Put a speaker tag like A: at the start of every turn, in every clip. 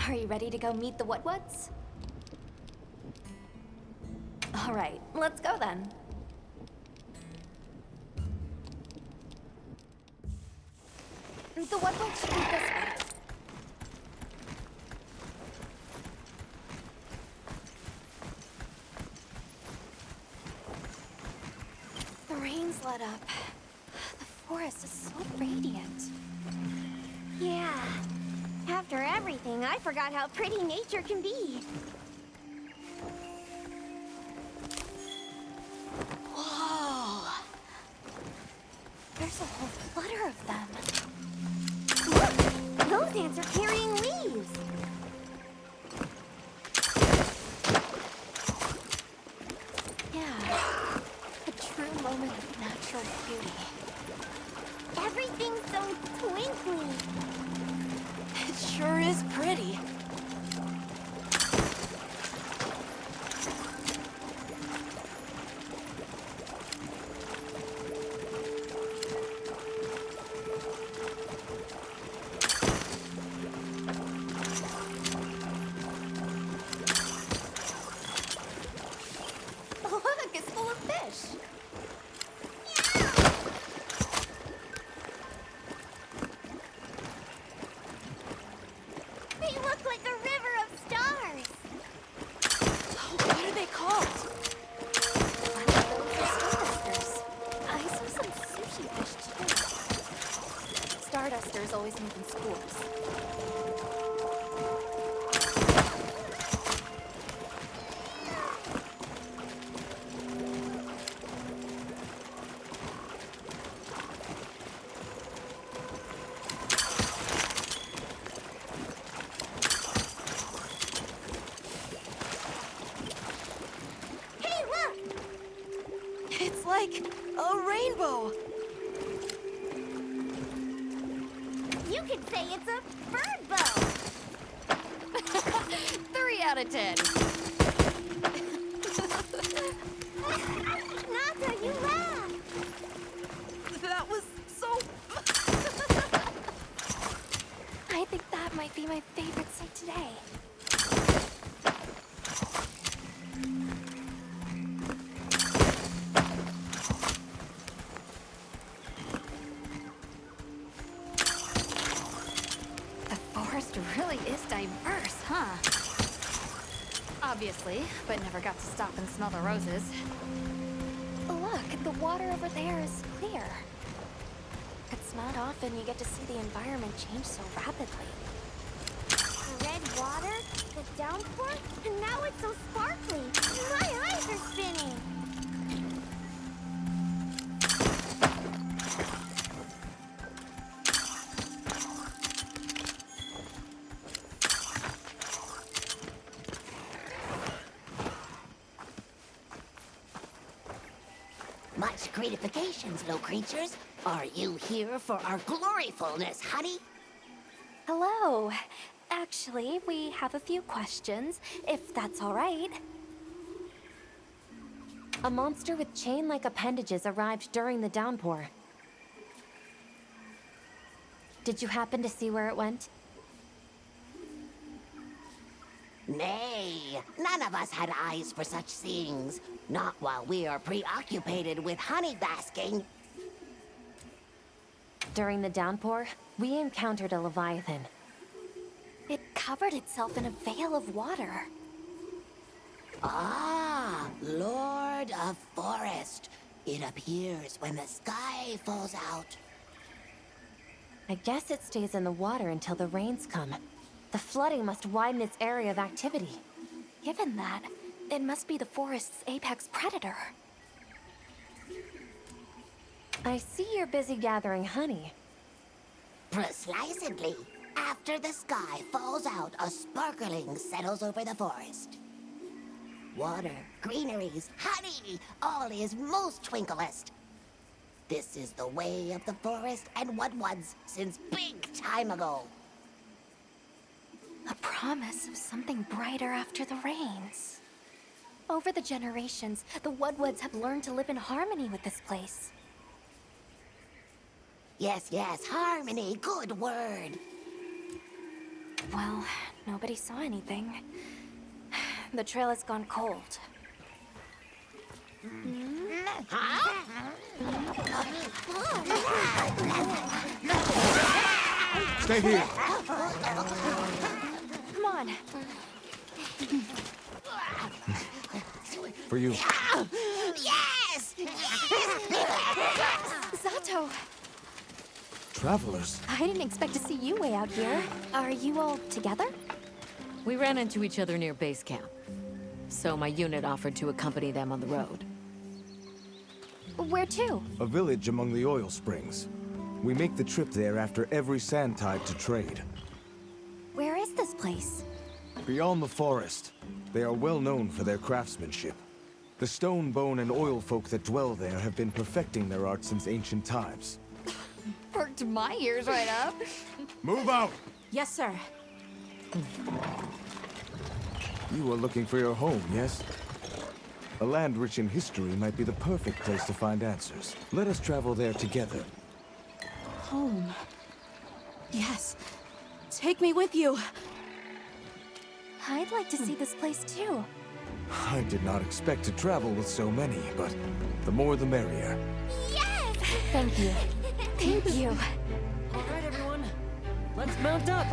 A: Are you ready to go meet the Woodwoods? All right, let's go then. The Woodwoods should be this way. The rain's let up. The forest is so radiant.
B: Yeah. After everything, I forgot how pretty nature can be.
A: Whoa! There's a whole flutter of them.
B: Look! Those ants are carrying leaves.
A: Yeah, a true moment of natural beauty.
B: Everything's so twinkly.
A: It sure is pretty. Look, it's full of fish.
B: They look like a river of stars.
A: Oh, what are they called? Stardusters. I saw some sushi fish too. Stardusters always move in schools.
B: Hey, look!
A: It's like a rainbow.
B: You could say it's a bird bow.
A: 3 out of 10.
B: Nata, you laugh.
A: That was so... I think that might be my favorite sight today. The forest really is diverse, huh? Obviously, but never got to stop and smell the roses. Look, the water over there is clear. It's not often you get to see the environment change so rapidly.
B: The red water, the downpour, and now it's so sparkly. My eyes are spinning.
C: Much gratifications, little creatures. Are you here for our gloryfulness, honey?
A: Hello. Actually, we have a few questions, if that's all right. A monster with chain-like appendages arrived during the downpour. Did you happen to see where it went?
C: Nay, none of us had eyes for such seeings. Not while we are preoccupied with honey basking.
A: During the downpour, we encountered a leviathan. It covered itself in a veil of water.
C: Ah, Lord of Forest. It appears when the sky falls out.
A: I guess it stays in the water until the rains come. The flooding must widen its area of activity. Given that, it must be the forest's apex predator. I see you're busy gathering honey.
C: Precisely. After the sky falls out, a sparkling settles over the forest. Water, greeneries, honey, all is most twinklest. This is the way of the forest and what was since big time ago.
A: A promise of something brighter after the rains. Over the generations, the Woodwoods have learned to live in harmony with this place.
C: Yes, yes, harmony, good word.
A: Well, Nobody saw anything. The trail has gone cold.
D: Stay here.
A: Come on.
D: For you.
C: Yes!
A: Zato!
D: Travelers.
A: I didn't expect to see you way out here. Are you all together?
E: We ran into each other near base camp. So my unit offered to accompany them on the road.
A: Where to?
D: A village among the oil springs. We make the trip there after every sand tide to trade.
A: Where is this place?
D: Beyond the forest, they are well known for their craftsmanship. The stone, bone, and oil folk that dwell there have been perfecting their art since ancient times.
E: Perked my ears right up.
D: Move out!
E: Yes, sir.
D: You are looking for your home, yes? A land rich in history might be the perfect place to find answers. Let us travel there together.
E: Home. Yes. Take me with you.
A: I'd like to see this place too.
D: I did not expect to travel with so many, but the more the merrier.
B: Yes!
A: Thank you. Thank you.
E: All right, everyone. Let's mount up.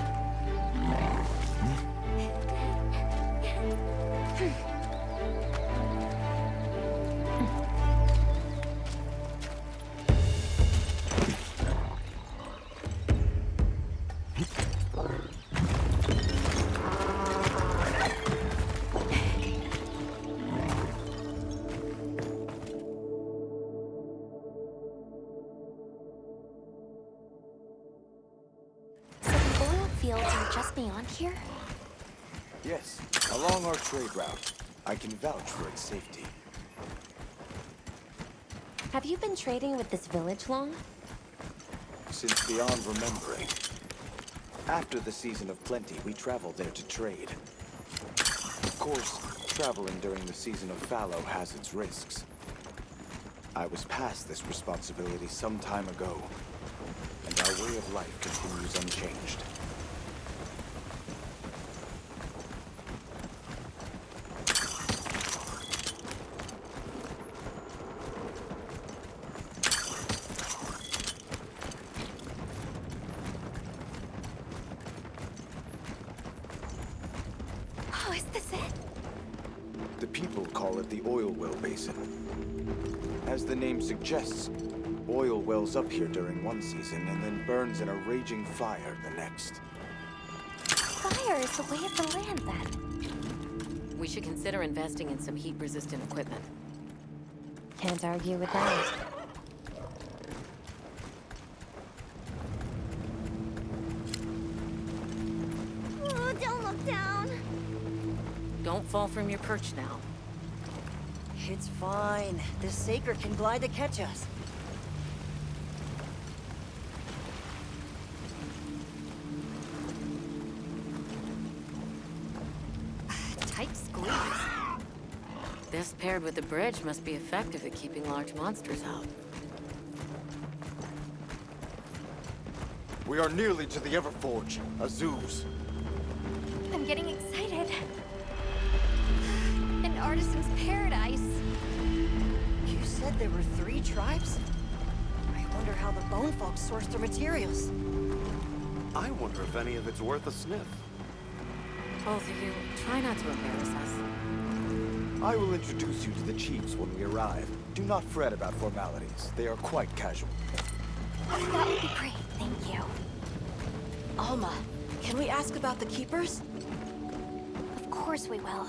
A: So the oil fields are just beyond here?
D: Yes, along our trade route. I can vouch for its safety.
A: Have you been trading with this village long?
F: Since beyond remembering. After the season of plenty, we traveled there to trade. Of course, traveling during the season of fallow has its risks. I was past this responsibility some time ago, and our way of life continues unchanged.
A: Oh, is this it?
F: The people call it the oil well basin. As the name suggests, oil wells up here during one season and then burns in a raging fire the next.
A: Fire is the way of the land, then.
E: We should consider investing in some heat-resistant equipment.
A: Can't argue with that.
B: Oh, don't look down.
E: Don't fall from your perch now.
G: It's fine. The Saker can glide to catch us.
E: Tight squeeze. This paired with the bridge must be effective at keeping large monsters out.
F: We are nearly to the Everforge, Azuz.
A: I'm getting excited. An artisan's paradise.
G: You said there were 3 tribes? I wonder how the bone folks source their materials.
H: I wonder if any of it's worth a sniff.
E: Both of you, try not to embarrass us.
F: I will introduce you to the chiefs when we arrive. Do not fret about formalities. They are quite casual.
A: That would be great, thank you.
G: Alma, can we ask about the Keepers?
A: Of course we will.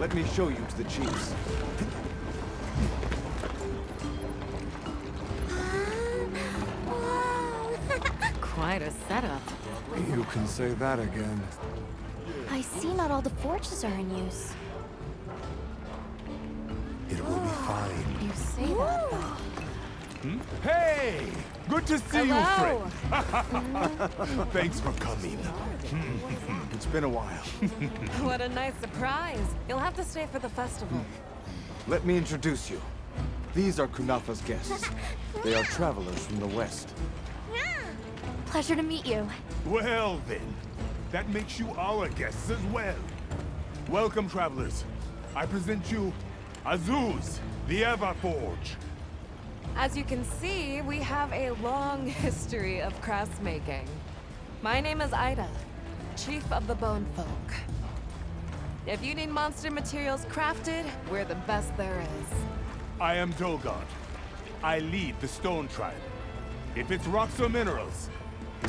D: Let me show you to the chiefs.
E: Quite a setup.
I: You can say that again.
B: I see not all the forges are in use.
I: It will be fine.
A: You say that, though.
I: Hey! Good to see
A: Hello.
I: you, friend. Thanks for coming.
D: It's been a while.
J: What a nice surprise. You'll have to stay for the festival.
D: Let me introduce you. These are Kunafa's guests. They are travelers from the west.
A: Pleasure to meet you.
I: Well then, that makes you our guests as well. Welcome, travelers. I present you Azuz, the Everforge.
J: As you can see, we have a long history of crafts making. My name is Ida, Chief of the Bone Folk. If you need monster materials crafted, we're the best there is.
I: I am Dolgard. I lead the Stone Tribe. If it's rocks or minerals,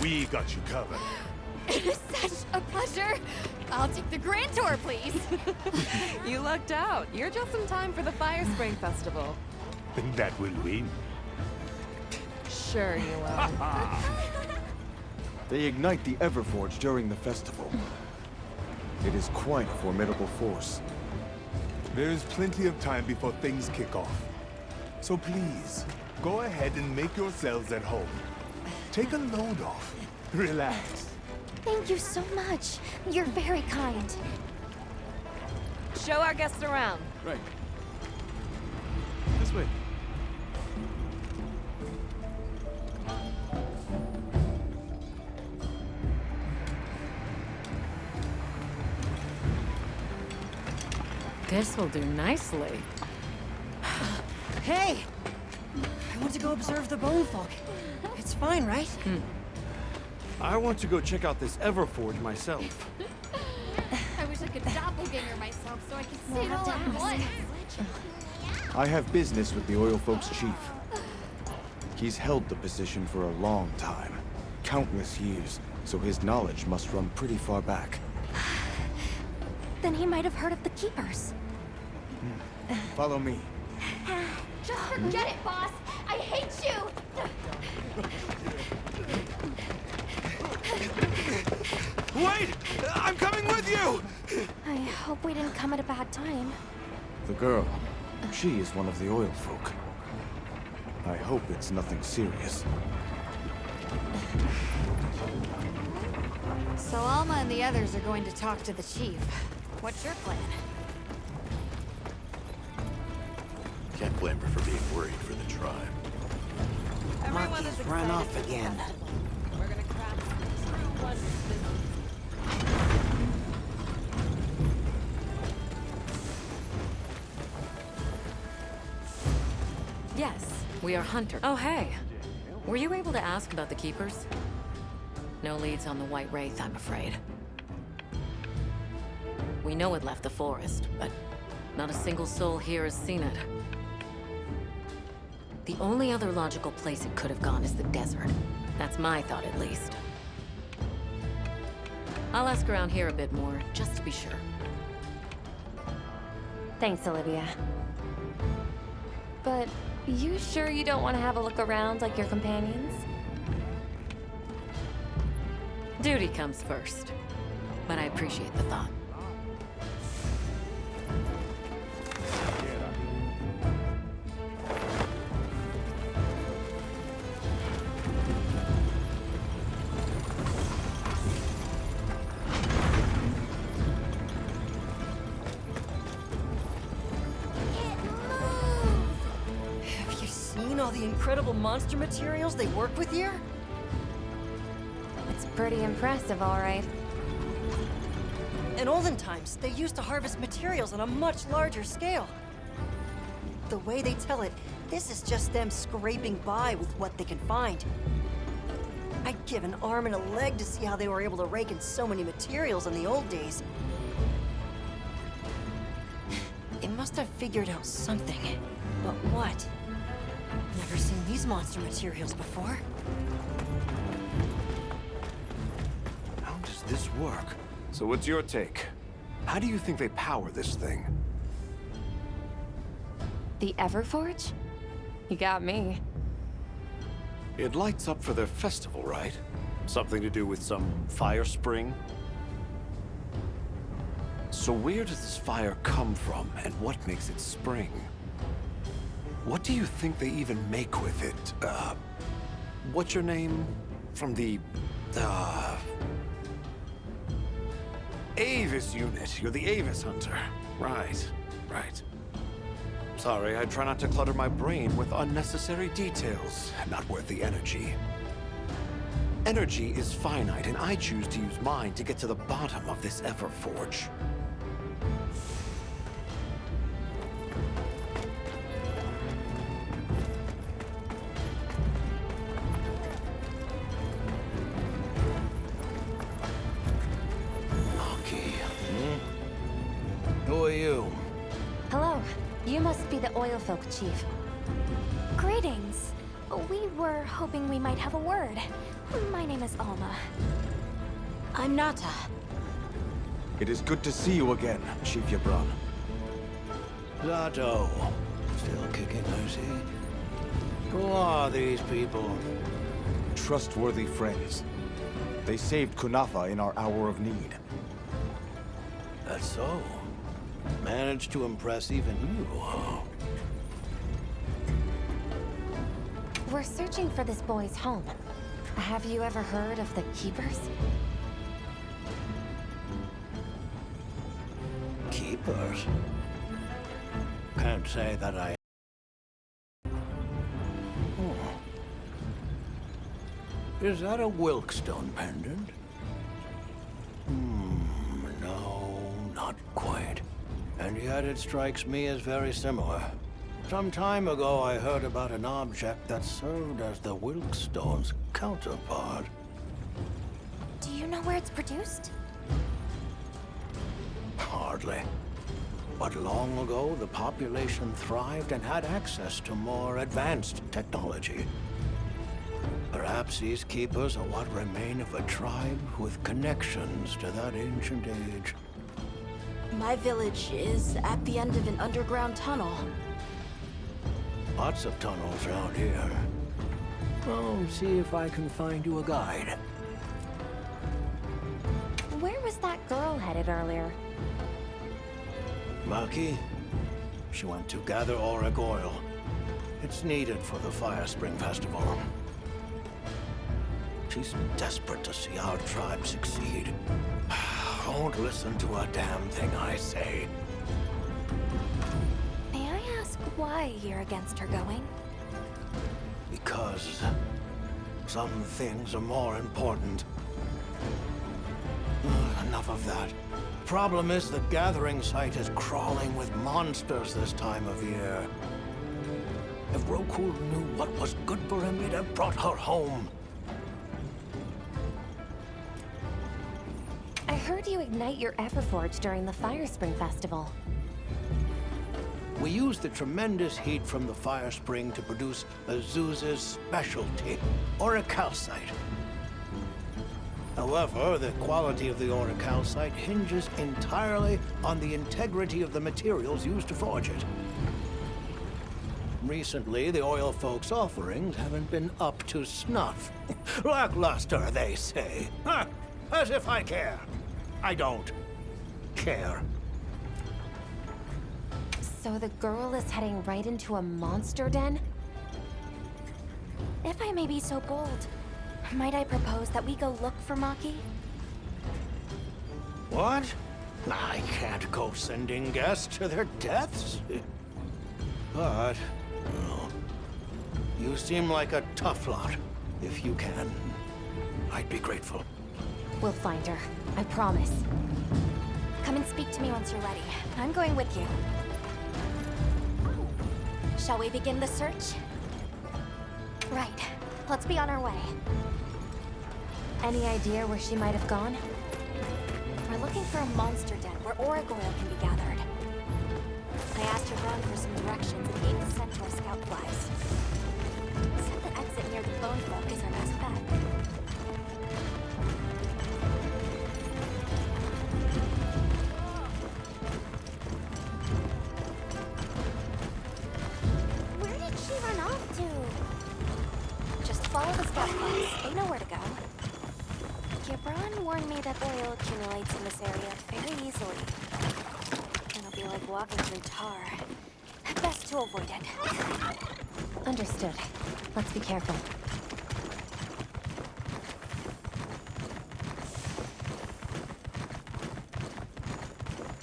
I: we got you covered.
A: It is such a pleasure. I'll take the grand tour, please.
J: You lucked out. You're just in time for the Fire Spring Festival.
I: Then that will win.
J: Sure you will.
D: They ignite the Everforge during the festival. It is quite a formidable force.
I: There's plenty of time before things kick off. So please, go ahead and make yourselves at home. Take a load off. Relax.
B: Thank you so much. You're very kind.
J: Show our guests around.
D: Right. This way.
E: This will do nicely.
G: Hey! I want to go observe the bone folk. It's fine, right?
H: I want to go check out this Everforge myself.
A: I wish I could doppelganger myself so I could see it all at once.
D: I have business with the Oil Folks' chief. He's held the position for a long time. Countless years, so his knowledge must run pretty far back.
B: Then he might have heard of the Keepers.
D: Follow me.
B: Just forget it, boss! I hate you!
H: Wait! I'm coming with you!
B: I hope we didn't come at a bad time.
D: The girl, she is one of the Oil Folk. I hope it's nothing serious.
A: So Alma and the others are going to talk to the chief. What's your plan?
H: Can't blame her for being worried for the tribe.
J: Everyone
C: Monkeys
J: is
C: run
J: excited
C: off
J: for the
C: again.
J: festival. We're gonna craft some true wonders this
E: Yes, we are hunters. Oh, hey. Were you able to ask about the Keepers? No leads on the White Wraith, I'm afraid. We know it left the forest, but not a single soul here has seen it. The only other logical place it could have gone is the desert. That's my thought, at least. I'll ask around here a bit more, just to be sure.
A: Thanks, Olivia. But you sure you don't want to have a look around like your companions?
E: Duty comes first, but I appreciate the thought.
G: Have you seen all the incredible monster materials they work with here?
A: It's pretty impressive, all right.
G: In olden times, they used to harvest materials on a much larger scale. The way they tell it, this is just them scraping by with what they can find. I'd give an arm and a leg to see how they were able to rake in so many materials in the old days. They must have figured out something. But what? Never seen these monster materials before.
H: How does this work?
I: So what's your take?
H: How do you think they power this thing?
A: The Everforge? You got me.
H: It lights up for their festival, right? Something to do with some fire spring? So where does this fire come from, and what makes it spring? What do you think they even make with it? What's your name? From the, Avis unit. You're the Avis hunter. Right, right. Sorry, I try not to clutter my brain with unnecessary details. Not worth the energy. Energy is finite, and I choose to use mine to get to the bottom of this Everforge.
K: Who are you?
A: Hello. You must be the oil folk chief.
B: Greetings. We were hoping we might have a word. My name is Alma.
G: I'm Nata.
D: It is good to see you again, Chief Yabran.
K: Zato. Still kicking, I see. Who are these people?
D: Trustworthy friends. They saved Kunafa in our hour of need.
K: That's so. Managed to impress even you, huh?
A: We're searching for this boy's home. Have you ever heard of the Keepers?
K: Keepers? Can't say that I... Oh. Is that a Wilkstone pendant? No, not quite. And yet it strikes me as very similar. Some time ago I heard about an object that served as the Wilkstone's counterpart.
B: Do you know where it's produced?
K: Hardly. But long ago, the population thrived and had access to more advanced technology. Perhaps these keepers are what remain of a tribe with connections to that ancient age.
G: My village is at the end of an underground tunnel.
K: Lots of tunnels around here. I'll see if I can find you a guide.
A: Where was that girl headed earlier?
K: Maki? She went to gather auric oil. It's needed for the Fire Spring Festival. She's desperate to see our tribe succeed. Won't listen to a damn thing I say.
B: May I ask why you're against her going?
K: Because some things are more important. Enough of that. Problem is the gathering site is crawling with monsters this time of year. If Roku knew what was good for him, he'd have brought her home.
A: I heard you ignite your Everforge during the Fire Spring Festival.
K: We used the tremendous heat from the fire spring to produce Azuz's specialty, auricalcite. However, the quality of the auricalcite hinges entirely on the integrity of the materials used to forge it. Recently, the oil folks' offerings haven't been up to snuff. Lackluster, they say. Huh, as if I care. I don't care.
A: So the girl is heading right into a monster den?
B: If I may be so bold, might I propose that we go look for Maki?
K: What? I can't go sending guests to their deaths. But, well, you seem like a tough lot. If you can, I'd be grateful.
A: We'll find her. I promise.
B: Come and speak to me once you're ready. I'm going with you. Shall we begin the search? Right. Let's be on our way.
A: Any idea where she might have gone?
B: We're looking for a monster den where auric oil can be gathered. I asked her run for some directions and gave the scent to our scout flies. Said the exit near the bone folk is our best bet. say that oil accumulates in this area very easily. It'll be like walking through tar. Best to avoid it.
A: Understood. Let's be careful.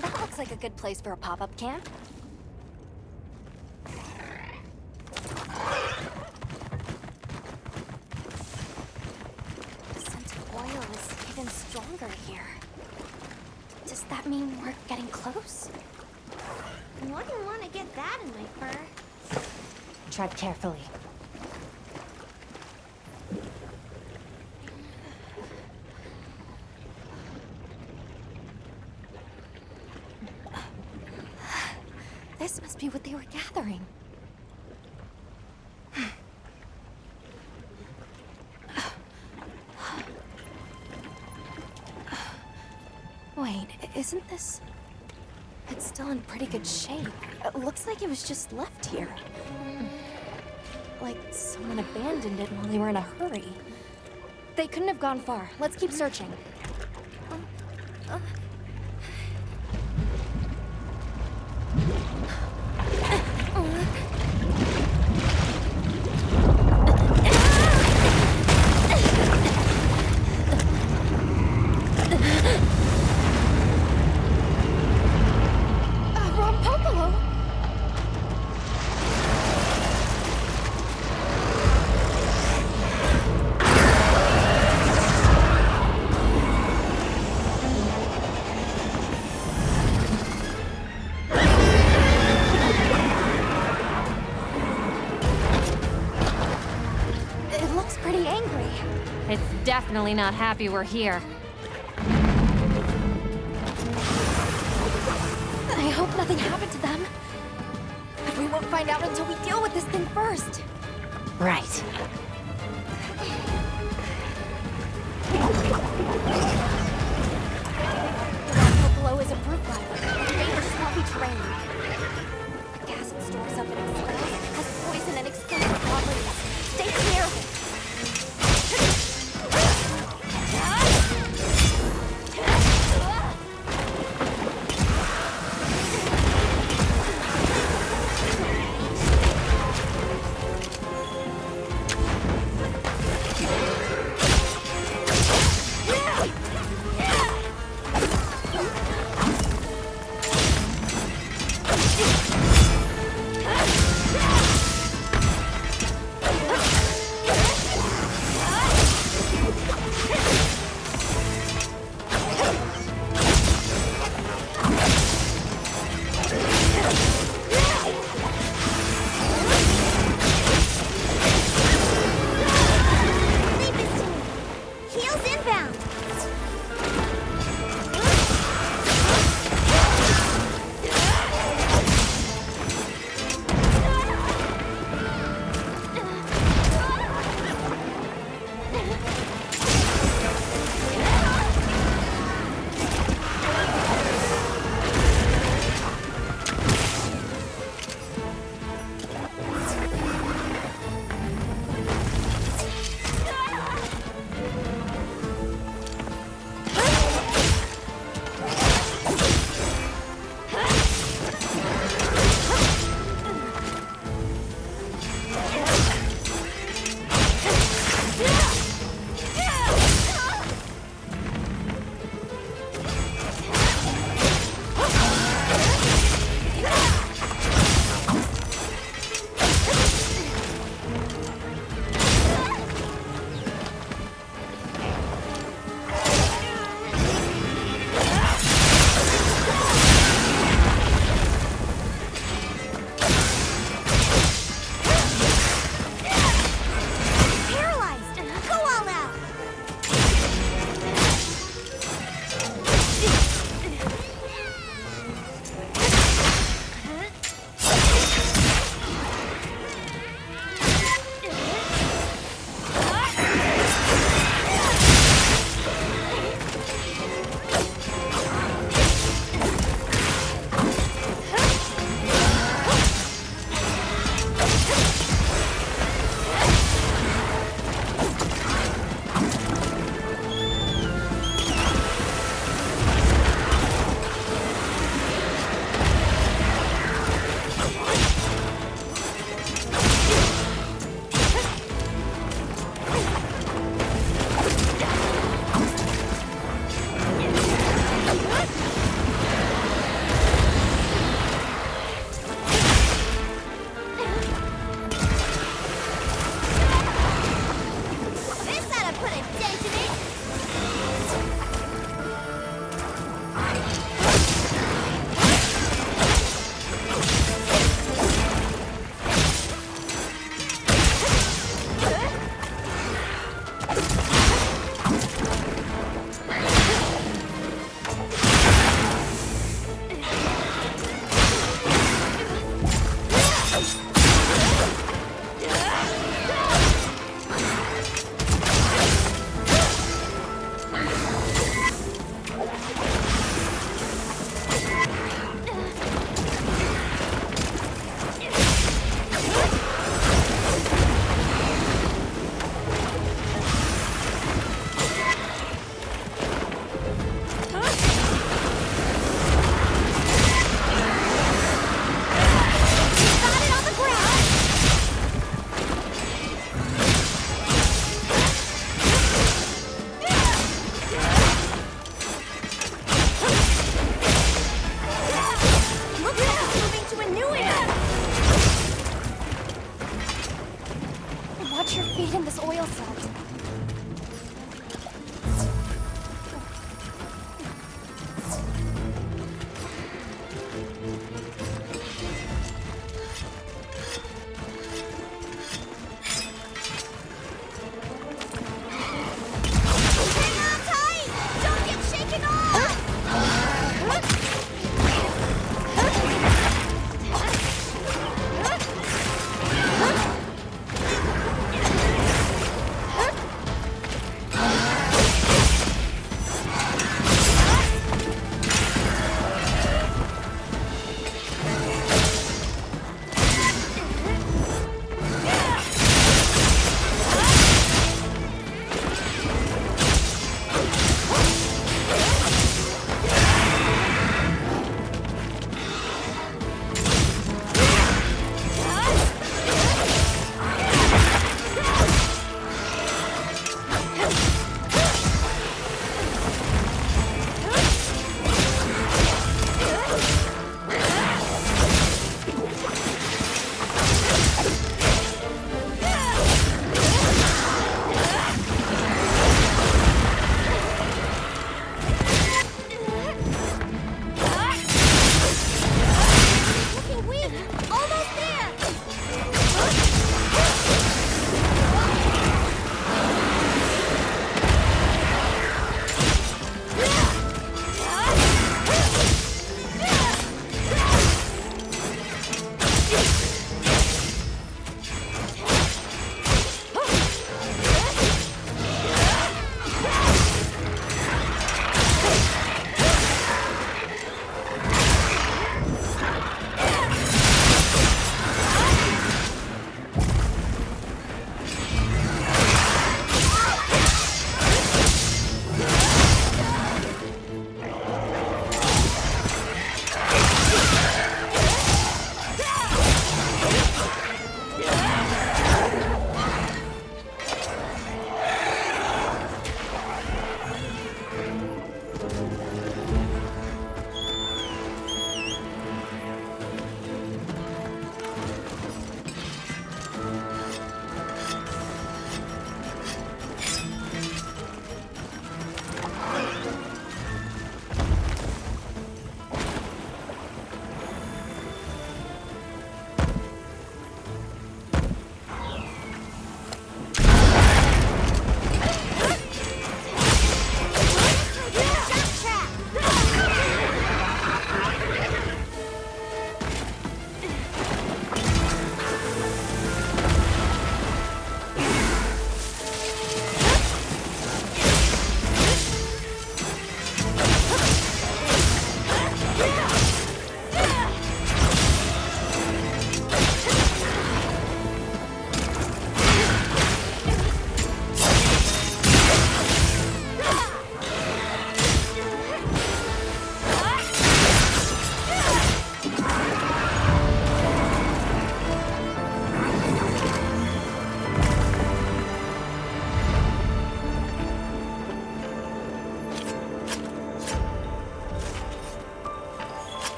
B: That looks like a good place for a pop-up camp. The scent of oil is even stronger here. Does that mean we're getting close?
L: Wouldn't want to get that in my fur.
A: Tread carefully.
B: This must be what they were gathering. Wait, isn't this... It's still in pretty good shape. It looks like it was just left here. Like someone abandoned it while they were in a hurry. They couldn't have gone far. Let's keep searching.
A: It's definitely not happy we're here.
B: I hope nothing happened to them. But we won't find out until we deal with this thing first.
A: Right.
B: The rock below is a brute violent, dangerous swampy terrain. The gas it stores up and expels has poison and explosive properties. Stay clear of it.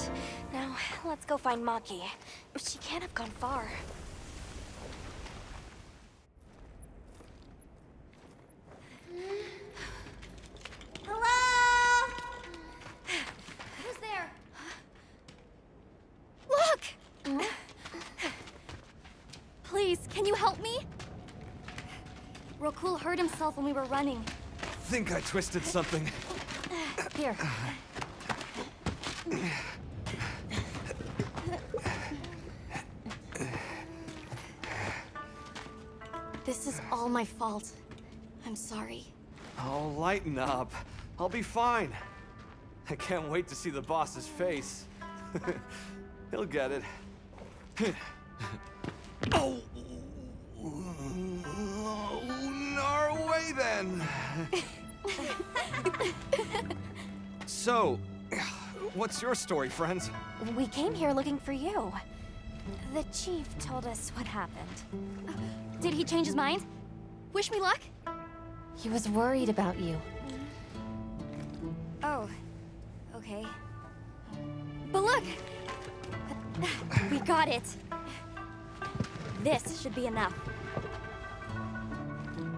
B: right. Now, let's go find Maki. She can't have gone far.
L: Hello? Who's there?
B: Look! Please, can you help me? Rokul hurt himself when we were running.
H: Think I twisted something.
B: Here. This is all my fault. I'm sorry.
H: Oh, lighten up. I'll be fine. I can't wait to see the boss's face. He'll get it. Oh! Our way then! So, what's your story, friends?
B: We came here looking for you. The chief told us what happened. Did he change his mind? Wish me luck?
A: He was worried about you.
B: Oh, okay. But look! We got it. This should be enough.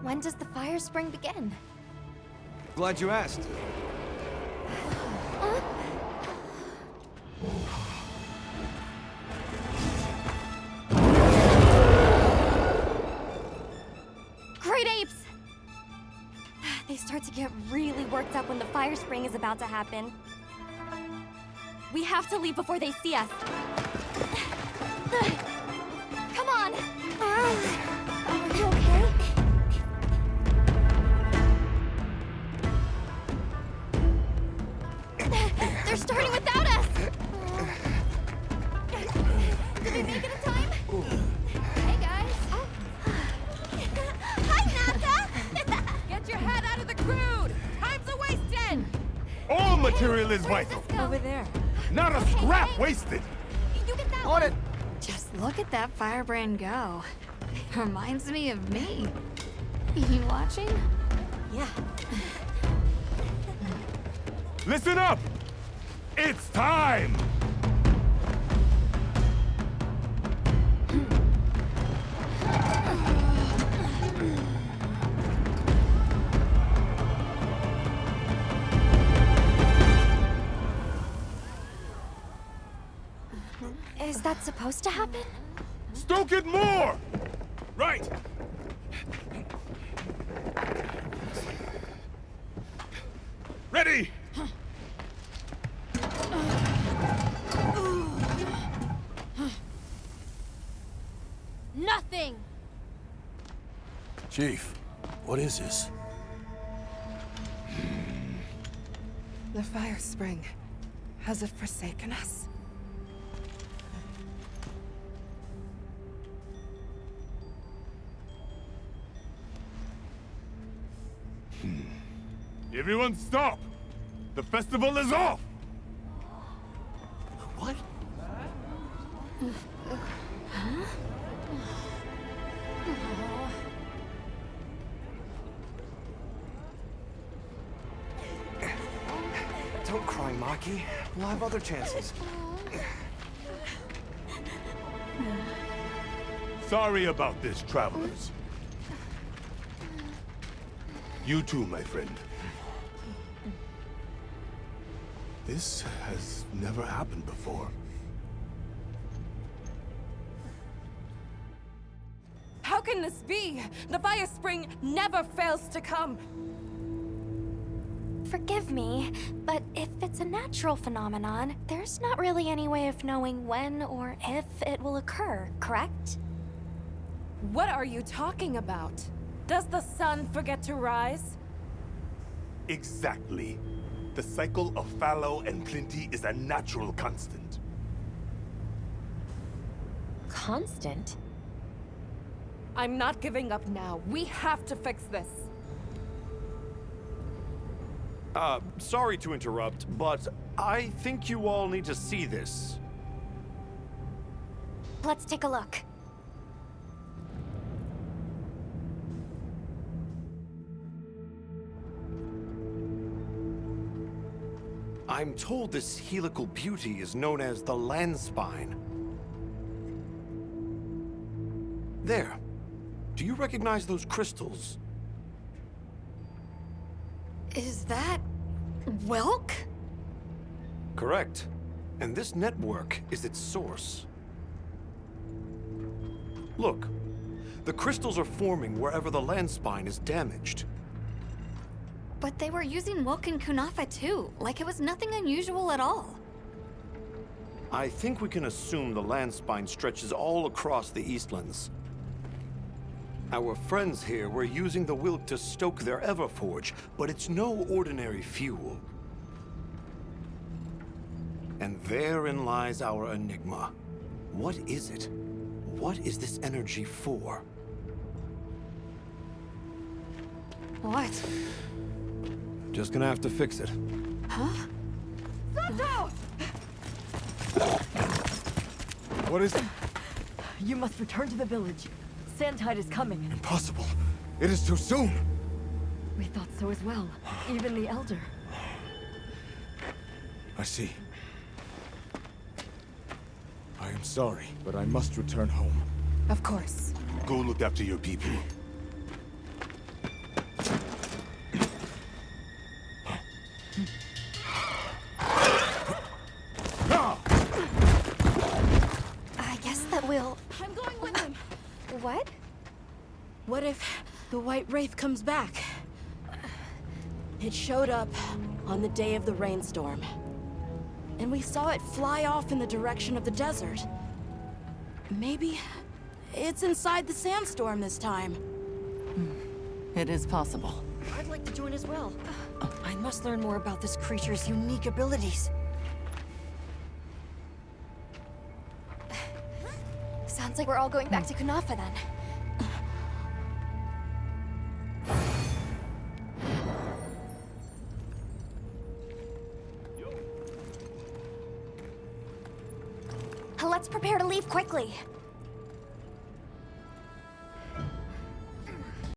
B: When does the fire spring begin?
H: Glad you asked.
B: Great apes! They start to get really worked up when the fire spring is about to happen. We have to leave before they see us. Come on! Are you okay? They're starting without us! Did we make it in time? Hey, guys. Hi, Nata!
J: Get your head out of the crude! Time's a wasted!
I: All material is vital.
J: Over there.
I: Not a scrap wasted.
B: You get that
H: On it!
M: Just look at that firebrand go. Reminds me of me. You watching?
B: Yeah.
I: Listen up! It's time!
B: Is that supposed to happen?
I: Stoke it more! Right! Ready!
B: Nothing!
K: Chief, what is this?
J: The fire spring. Has it forsaken us?
I: Everyone stop! The festival is off!
K: What?
H: Don't cry, Maki. We'll have other chances.
I: Sorry about this, travelers. You too, my friend. This has never happened before.
J: How can this be? The fire spring never fails to come.
B: Forgive me, but if it's a natural phenomenon, there's not really any way of knowing when or if it will occur, correct?
J: What are you talking about? Does the sun forget to rise?
I: Exactly. The cycle of fallow and plenty is a natural constant.
A: Constant?
J: I'm not giving up now. We have to fix this.
H: Sorry to interrupt, but I think you all need to see this.
B: Let's take a look.
H: I'm told this helical beauty is known as the land spine. There. Do you recognize those crystals?
M: Is that... Welk?
H: Correct. And this network is its source. Look. The crystals are forming wherever the land spine is damaged.
M: But they were using Welk and Kunafa too, like it was nothing unusual at all.
H: I think we can assume the land spine stretches all across the Eastlands. Our friends here were using the Wilk to stoke their Everforge, but it's no ordinary fuel. And therein lies our enigma. What is it? What is this energy for?
M: What?
H: Just gonna have to fix it.
M: Huh?
G: Santo!
D: What is it?
G: You must return to the village. Sandtide is coming.
D: Impossible. It is too soon.
G: We thought so as well. Even the Elder.
D: I see. I am sorry, but I must return home.
G: Of course.
I: Go look after your people.
B: I guess that we'll...
J: I'm going with him.
B: What?
J: What if the White Wraith comes back? It showed up on the day of the rainstorm. And we saw it fly off in the direction of the desert. Maybe it's inside the sandstorm this time.
G: It is possible. I'd like to join as well. I must learn more about this creature's unique abilities.
B: Sounds like we're all going back to Kunafa then. Let's prepare to leave quickly.